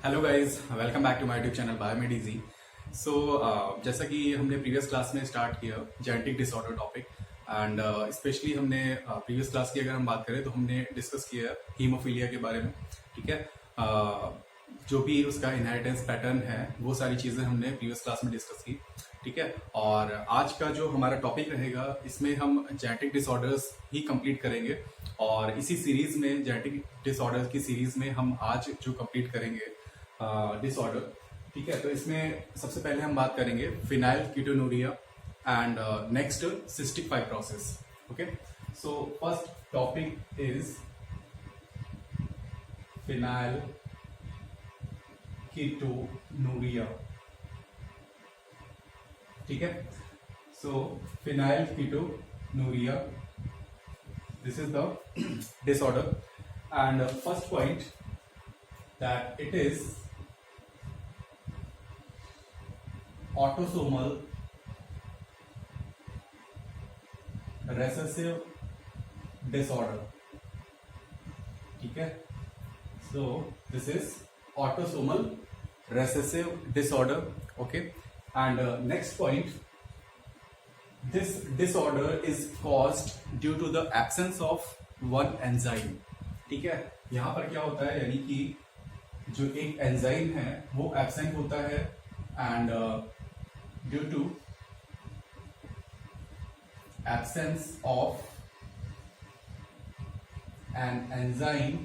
Hello guys, welcome back to my YouTube channel बायोमेडिजी। So जैसा कि हमने प्रीवियस क्लास में स्टार्ट किया genetic disorder topic and specially हमने प्रीवियस क्लास की अगर हम बात करें तो हमने डिस्कस किया हीमोफीलिया के बारे में। ठीक है, जो भी उसका इनहेरिटेंस पैटर्न है वो सारी चीज़ें हमने प्रीवियस क्लास में डिस्कस की। ठीक है, और आज का जो हमारा टॉपिक रहेगा इसमें हम जेनेटिक डिसऑर्डर्स ही कंप्लीट करेंगे और इसी सीरीज में जेनेटिक डिसऑर्डर्स की सीरीज में हम आज जो कंप्लीट करेंगे डिसऑर्डर। ठीक है, तो इसमें सबसे पहले हम बात करेंगे phenylketonuria and next cystic fibrosis. Okay, so first topic is phenylketonuria. ठीक है, so phenylketonuria, this is the disorder and first point that it is autosomal recessive disorder. ठीक है, so this is autosomal recessive disorder. Okay, and next point, this disorder is caused due to the absence of one enzyme. ठीक है, यहाँ पर क्या होता है, यानी कि जो एक एंजाइम है वो एब्सेंट होता है and due to absence of an enzyme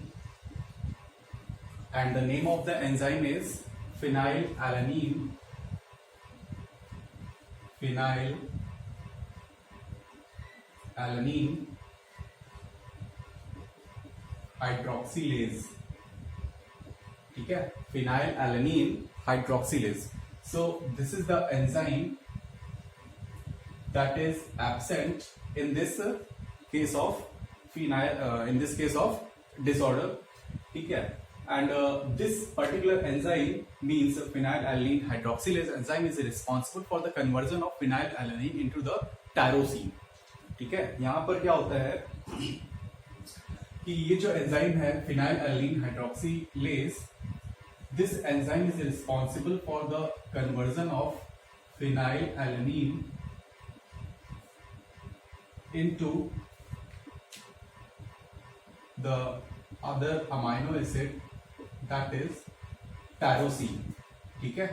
and the name of the enzyme is phenylalanine hydroxylase. ठीक है, phenylalanine hydroxylase. So this is the enzyme that is absent in this case of phenyl in this case of disorder. ठीक है, and this particular enzyme means phenylalanine hydroxylase enzyme is responsible for the conversion of phenylalanine into the tyrosine. ठीक है, यहां पर क्या होता है कि ये जो एंजाइम है phenylalanine hydroxylase, this enzyme is responsible for the conversion of phenylalanine into the other amino acid that is tyrosine. ठीक है,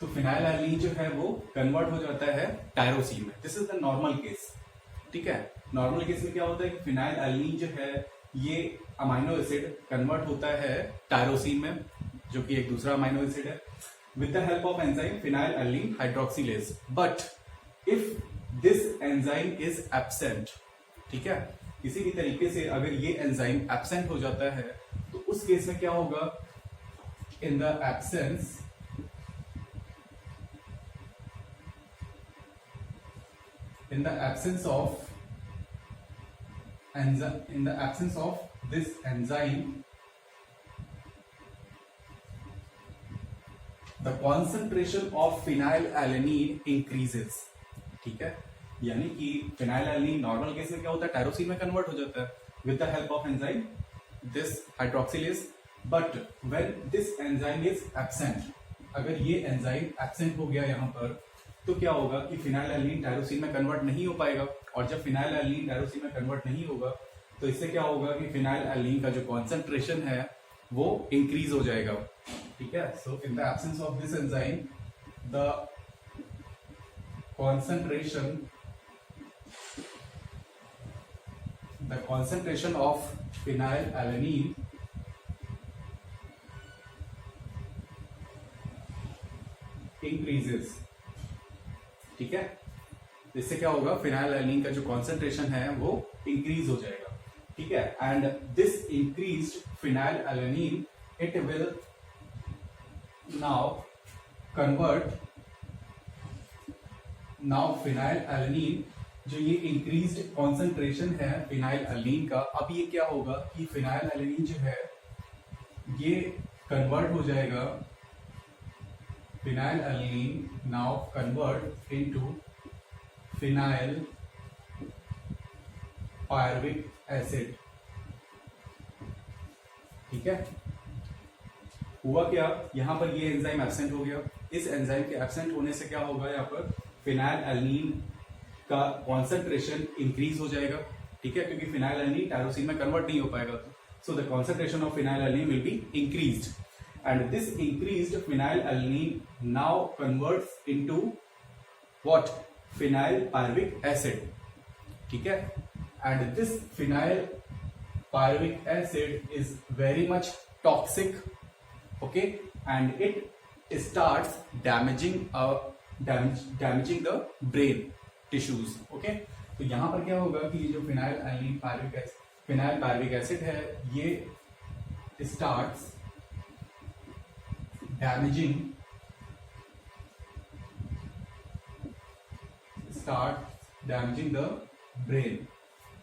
तो फिनाइलएलानीन जो है वो कन्वर्ट हो जाता है टायरोसिन में। This is the normal case. ठीक है, नॉर्मल केस में क्या होता है कि फिनाइलएलानीन जो है ये अमाइनो एसिड कन्वर्ट होता है टायरोसिन में, जो कि एक दूसरा अमाइनो एसिड है, with the help of enzyme phenylalanine hydroxylase. But if this enzyme is absent, ठीक है, किसी भी तरीके से अगर ये एंजाइम एब्सेंट हो जाता है तो उस केस में क्या होगा, इन the absence of this enzyme the concentration of phenylalanine increases. ठीक है, यानी कि फिनाइलएलानीन नॉर्मल केस में क्या होता है, टायरोसिन में कन्वर्ट हो जाता है with the help of enzyme this hydroxylase. But when this enzyme is absent, अगर ये एंजाइम एब्सेंट हो गया यहाँ पर, तो क्या होगा कि फिनाइलएलानीन टायरोसिन में कन्वर्ट नहीं हो पाएगा, और जब फिनाइलएलानीन टायरोसिन में कन्वर्ट नहीं होगा तो इससे क्या होगा कि फिनाइलएलानीन का जो कॉन्सेंट्रेशन है वो इंक्रीज हो जाएगा। ठीक है, so in the absence of this enzyme the concentration of phenylalanine increases. ठीक है, इससे क्या होगा, फिनाइलएलानीन का जो कॉन्सेंट्रेशन है वो इंक्रीज हो जाएगा। ठीक है, and this increased phenylalanine it will now phenylalanine, जो ये इंक्रीज्ड कॉन्सेंट्रेशन है फिनाइलएलानीन का, अब ये क्या होगा कि फिनाइलएलानीन जो है ये कन्वर्ट हो जाएगा, phenylalanine now convert into phenyl pyruvic acid. ठीक है, हुआ क्या, यहाँ पर ये एंजाइम एब्सेंट हो गया। इस एंजाइम के एब्सेंट होने से क्या होगा, यहाँ पर फिनाइल एल्नीन का कॉन्सेंट्रेशन इंक्रीज हो जाएगा, ठीक है, क्योंकि फिनाइल एल्नीन टायरोसिन में कन्वर्ट नहीं हो पाएगा। So the concentration of phenylalanine will be increased and this increased phenylalanine now converts into what, phenylpyruvic acid, ठीक है। And this phenylpyruvic acid is very much toxic, okay, and it starts damaging the brain tissues, okay। तो यहां पर क्या होगा कि ये जो फिनाइल पायरुविक एसिड है ये starts damaging the brain,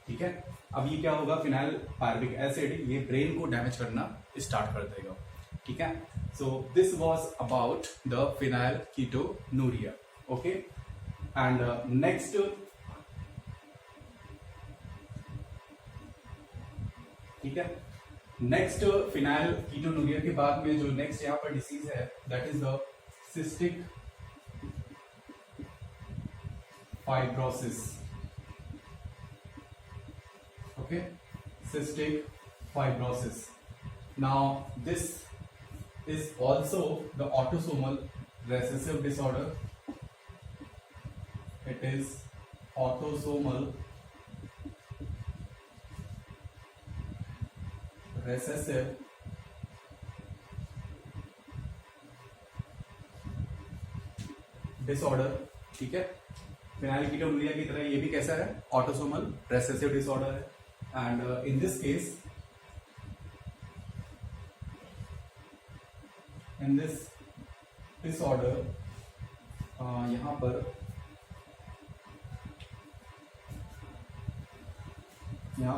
ठीक है। अब ये क्या होगा, फिनाइल पायरुविक एसिड ये ब्रेन को डैमेज करना स्टार्ट कर देगा, ठीक है। So this was about the phenyl ketonuria, okay. And next, ठीक है, नेक्स्ट फिनाइल कीटोनूरिया के बाद में जो नेक्स्ट यहाँ पर डिसीज है that is the cystic fibrosis, okay, cystic fibrosis. Now this is also the autosomal recessive disorder. It is autosomal recessive disorder, ठीक है। फिनाइल कीटोनूरिया की तरह ये भी कैसा है, ऑटोसोमल रेसेसिव डिसऑर्डर है। And in this case, in this disorder, यहाँ पर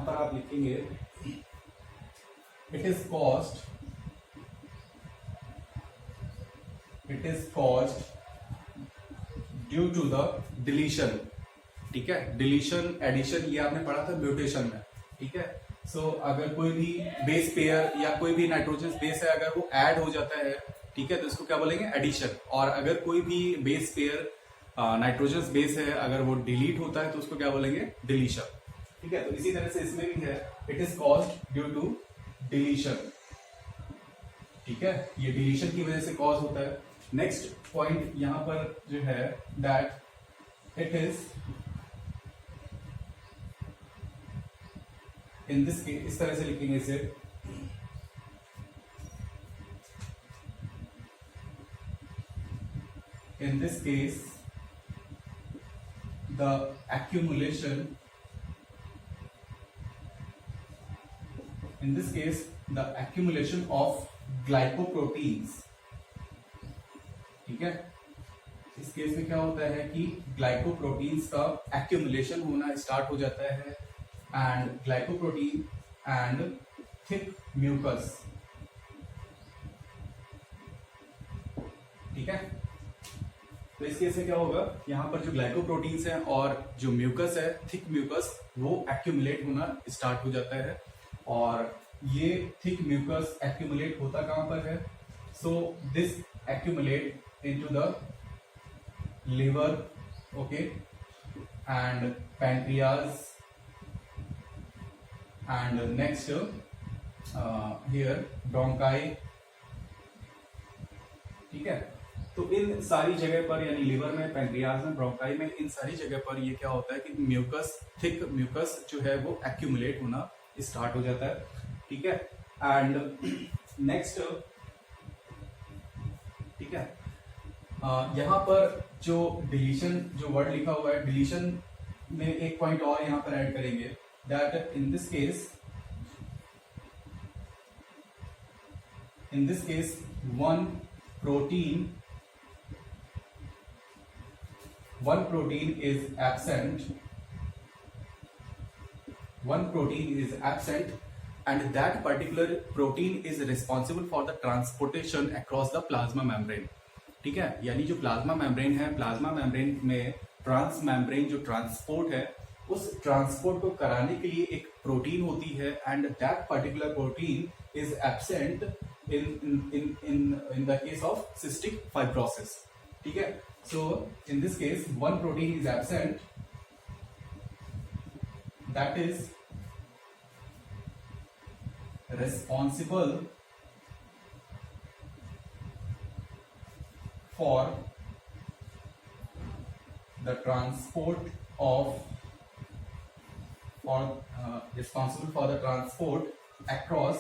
आप लिखेंगे it is caused due to the deletion, ठीक है। डिलीशन, एडिशन ये आपने पढ़ा था म्यूटेशन में, ठीक है। सो अगर कोई भी बेस पेयर या कोई भी नाइट्रोजन बेस है अगर वो ऐड हो जाता है, ठीक है, तो इसको क्या बोलेंगे, एडिशन। और अगर कोई भी बेस पेयर नाइट्रोजन बेस है अगर वो डिलीट होता है तो उसको क्या बोलेंगे, डिलीशन, ठीक है। तो इसी तरह से इसमें भी है, it is caused due to deletion, ठीक है, ये डिलीशन की वजह से कॉज होता है। नेक्स्ट पॉइंट यहां पर जो है that it is in this case, इस तरह से लिखेंगे इसे, in this case the accumulation of glycoproteins, ठीक है। इस केस में क्या होता है कि ग्लाइकोप्रोटीन्स का एक्यूमुलेशन होना स्टार्ट हो जाता है and glycoprotein and thick mucus, ठीक है। तो इस केस में क्या होगा, यहाँ पर जो ग्लाइकोप्रोटीन्स हैं और जो म्यूकस है, थिक म्यूकस, वो एक्यूमुलेट होना स्टार्ट हो जाता है। और ये थिक म्यूकस एक्यूमुलेट होता कहां पर है, so this accumulate into the liver, okay, and pancreas and next here bronchi, ठीक है। तो इन सारी जगह पर यानी लिवर में, पैंक्रियाज में, ब्रोंकाई में, इन सारी जगह पर ये क्या होता है कि म्यूकस, थिक म्यूकस जो है वो एक्यूमुलेट होना स्टार्ट हो जाता है, ठीक है। एंड नेक्स्ट, ठीक है, यहाँ पर जो डिलीशन जो वर्ड लिखा हुआ है, डिलीशन में एक पॉइंट और यहाँ पर ऐड करेंगे that in this case one protein is absent and that particular protein is responsible for the transportation across the plasma membrane, ठीक है। यानी जो प्लाज्मा मेम्ब्रेन है, प्लाज्मा मेम्ब्रेन में ट्रांस मेम्ब्रेन जो ट्रांसपोर्ट है उस ट्रांसपोर्ट को कराने के लिए एक प्रोटीन होती है and that particular protein is absent in the case of cystic fibrosis. ठीक है, so in this case one protein is absent that is responsible for the transport of responsible for the transport across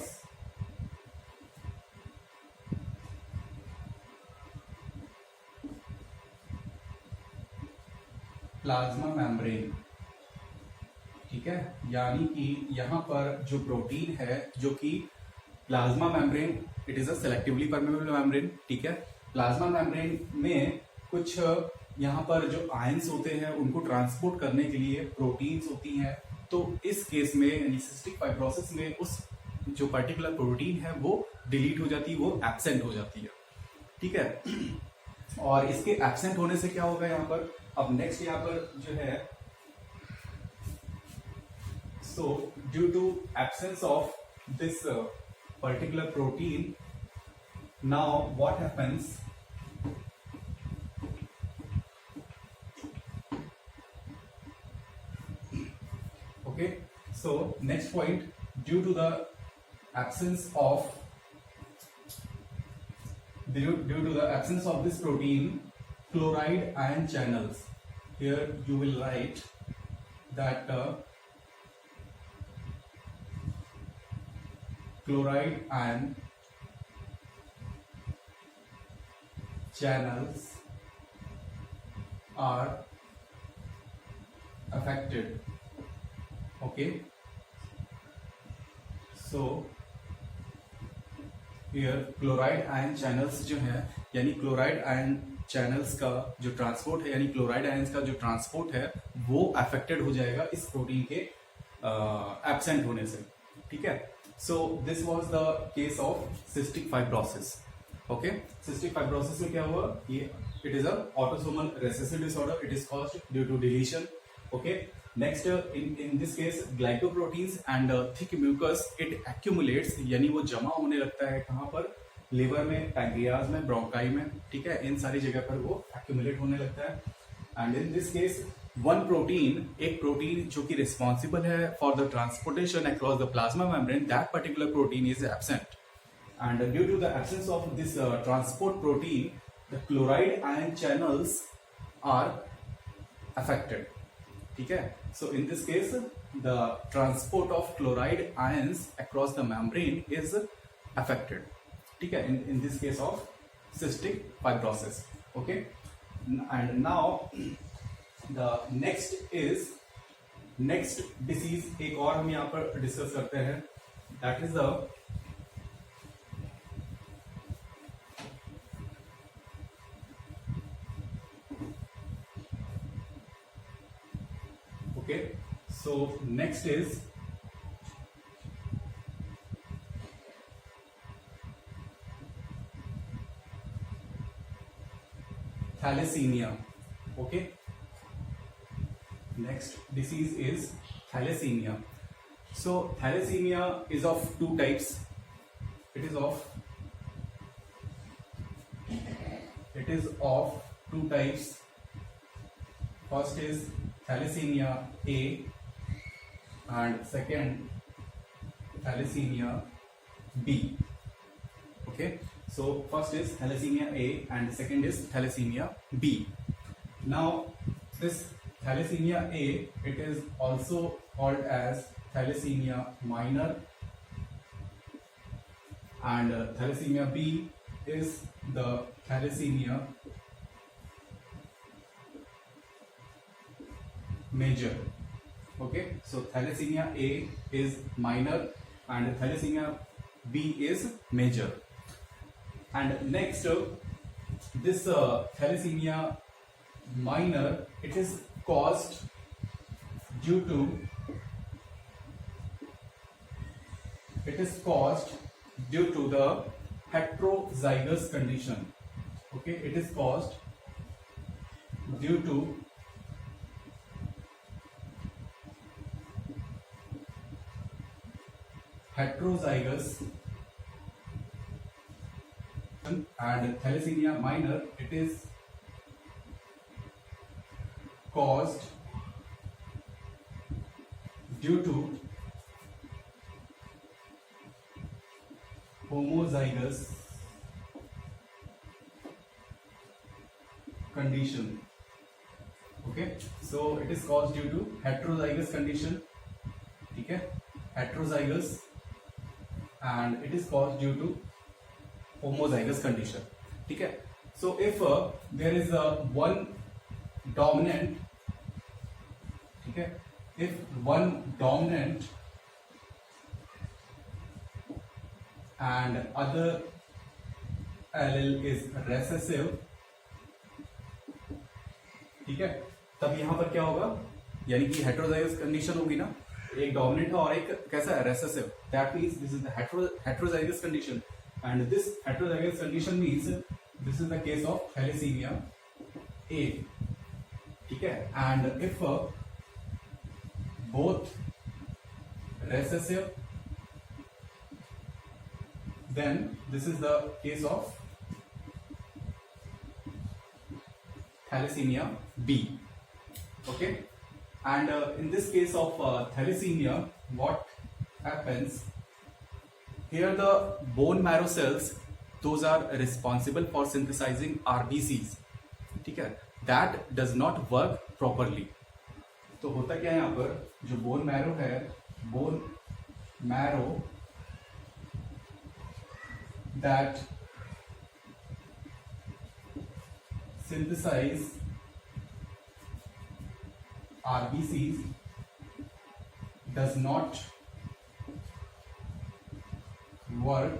plasma membrane. ठीक है, यानी कि यहाँ पर जो protein है जो कि plasma membrane, it is a selectively permeable membrane. ठीक है, प्लाज्मा मेम्ब्रेन में कुछ यहाँ पर जो आयंस होते हैं उनको ट्रांसपोर्ट करने के लिए प्रोटीन्स होती हैं. तो इस केस में यानी सिस्टिक फाइब्रोसिस में उस जो पर्टिकुलर प्रोटीन है वो डिलीट हो जाती है, वो एब्सेंट हो जाती है. ठीक है, और इसके एब्सेंट होने से क्या होगा यहाँ पर. अब नेक्स्ट यहाँ पर जो है, so due to absence of this particular protein, now what happens, okay, so next point, due to the absence of this protein, chloride ion channels, here you will write that chloride ion channels are affected. Okay, so here chloride ion channels जो है, यानी chloride ion channels का जो transport है, यानी chloride ions का जो transport है वो अफेक्टेड हो जाएगा इस प्रोटीन के एब्सेंट होने से. ठीक है, so this was the case of cystic fibrosis. Okay, cystic fibrosis में क्या हुआ, ये it is a autosomal recessive disorder, it is caused due to deletion. Okay, next in this case glycoproteins and thick mucus it accumulates, यानी वो जमा होने लगता है कहाँ पर, लिवर में, पैंक्रियाज में, ब्रोंकाई में. ठीक है, इन सारी जगह पर वो accumulate होने लगता है. And in this case one protein, एक प्रोटीन जो कि रिस्पॉन्सिबल है for the transportation across the plasma membrane, that particular protein is absent. And due to the absence of this transport protein, the chloride ion channels are affected. ठीक है, so in this case the transport of chloride ions across the membrane is affected. ठीक है, in this case of cystic fibrosis. Okay, and now the next disease एक और हम यहाँ पर discuss करते हैं, that is the okay, so next is thalassemia. Okay, next disease is thalassemia. So thalassemia is of two types. It is of two types. First is thalassemia A and second thalassemia B. Okay, so first is thalassemia A and second is thalassemia B. Now this thalassemia A, it is also called as thalassemia minor, and thalassemia B is the thalassemia major. Okay, so thalassemia A is minor and thalassemia B is major. And next this thalassemia minor, it is caused due to the heterozygous condition. Okay, it is caused due to heterozygous and thalassemia minor, it is caused due to homozygous condition. Okay, so it is caused due to heterozygous condition. ठीक है, heterozygous and it is caused due to homozygous condition. ठीक है, so if there is one dominant, ठीक है, if one dominant and other allele is recessive, ठीक है, तब यहां पर क्या होगा, यानी कि हेट्रोजाइगस कंडीशन होगी ना, एक डोमिनेंट है और एक कैसा है, recessive. That means this is the heterozygous condition and this heterozygous condition means this is the case of thalassemia A. ठीक है, and if both recessive then this is the case of thalassemia B. Okay, and in this case of thalassemia, what happens here, the bone marrow cells, those are responsible for synthesizing RBCs. ठीक है, that does not work properly. तो होता क्या है यहाँ पर, जो bone marrow है, bone marrow that synthesize RBCs does not work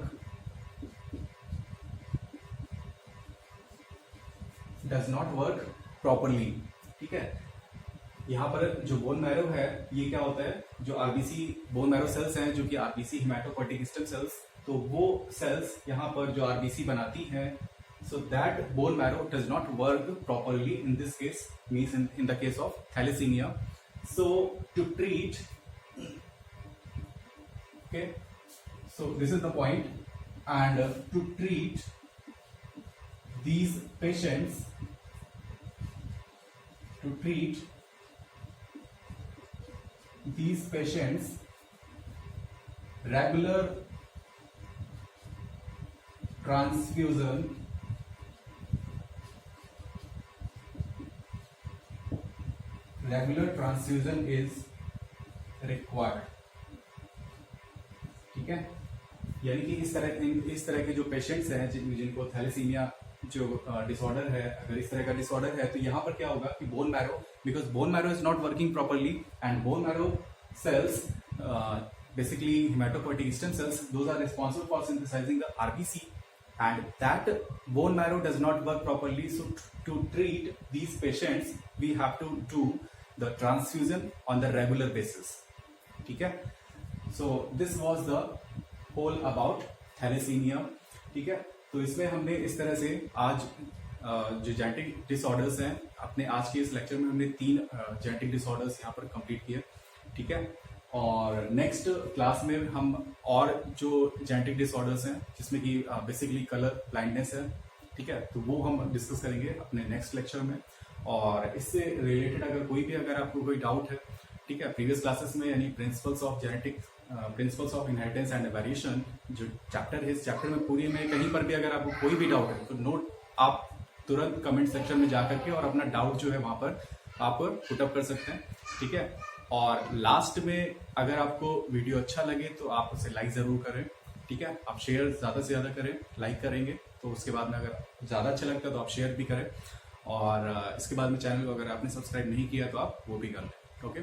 properly. ठीक है, यहाँ पर जो बोन मैरो है, ये क्या होता है, जो आरबीसी बोन मैरो सेल्स हैं, जो कि आरबीसी हिमेटोपोएटिक स्टेम सेल्स, तो वो सेल्स यहाँ पर जो आरबीसी बनाती हैं, so that bone marrow does not work properly in this case, means in the case of thalassemia. So to treat, okay, so this is the point, and to treat these patients, regular transfusion is required. ठीक है, यानी कि इस तरह के जो patients हैं जिनको थैलेसीमिया जो डिसऑर्डर है, अगर इस तरह का डिसऑर्डर है, तो यहाँ पर क्या होगा कि bone marrow, because bone marrow is not working properly and bone marrow cells basically hematopoietic stem cells, those are responsible for synthesizing the RBC, and that bone marrow does not work properly. So to treat these patients, we have to do the transfusion on the regular basis. ठीक है, so this was the whole about thalassemia. ठीक है, तो इसमें हमने इस तरह से आज जो जेनेटिक डिसऑर्डर्स हैं, अपने आज के इस लेक्चर में हमने 3 जेनेटिक डिसऑर्डर्स यहाँ पर कंप्लीट किए. ठीक है, और नेक्स्ट क्लास में हम और जो जेनेटिक डिसऑर्डर्स हैं, जिसमें कि बेसिकली कलर ब्लाइंडनेस है, ठीक है, तो वो हम डिस्कस करेंगे अपने नेक्स्ट लेक्चर में. और इससे रिलेटेड अगर आपको कोई डाउट है, ठीक है, प्रीवियस क्लासेस में यानी principles of inheritance and variation जो चैप्टर है, इस चैप्टर में पूरी में कहीं पर भी अगर आपको कोई भी डाउट है, तो नोट आप तुरंत कमेंट सेक्शन में जा करके और अपना डाउट जो है वहां पर आप पुटअप कर सकते हैं. ठीक है, और लास्ट में अगर आपको वीडियो अच्छा लगे तो आप उसे लाइक जरूर करें. ठीक है, आप शेयर ज्यादा से ज्यादा करें, लाइक करेंगे तो उसके बाद में अगर ज्यादा अच्छा लगता है तो आप शेयर भी करें, और इसके बाद में चैनल को अगर आपने सब्सक्राइब नहीं किया तो आप वो भी कर लें. ओके.